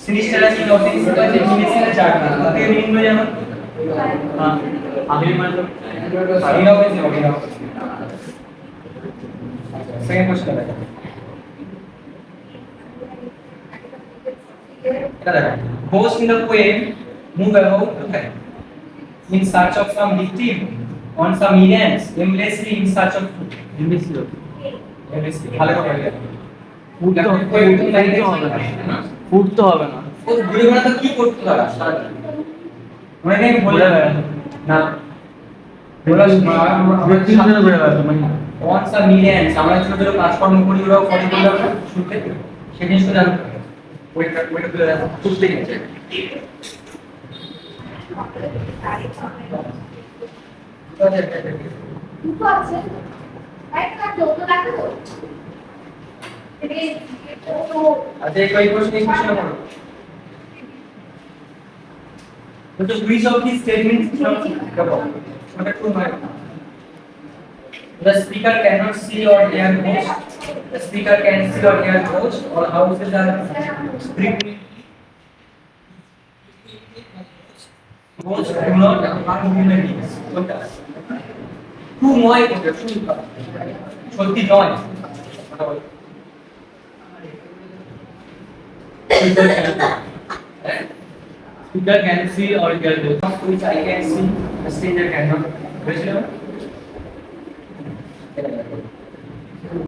সিনিস্টারা কি নতুন সিস্টেম আছে মিনিসিনা চার্ট তাতে মিনিং হয়ে যাবে হ্যাঁ আগে মানে সারিনা হয়েছে ওটা সেকেন্ড কোশ্চেন দেখো এটা দেখো host in the poem move about in search of some victim on some errands aimlessly in search of food aimlessly ভালো করে ফুড তো হবে না ও ঘুরে ঘুরে তো কি করতে তারা মনে নেই বলে না বলা আমরা তিনজনে ঘুরে বেড়াতো মানে অন সাম মিলিয়ন্স আমরা ছোট ছোট কাজকর্ম করি ওরাও ফলো করে আমরা শুনতে সেই জিনিসটা জানো ওইটা করে বুঝতে গেছে দুটো আছে একটা যৌথ রাখো আচ্ছা এই কোশ্চেন করো তো which of these statements ওটা কোন হয় The speaker cannot see or hear ghosts. The speaker can see or hear ghosts. All houses are strictly ghosts do not harm human beings. Who নয় কোনটা সত্যি নয় Speaker can see or hear ghosts. which I can see, the stranger cannot. বুঝলে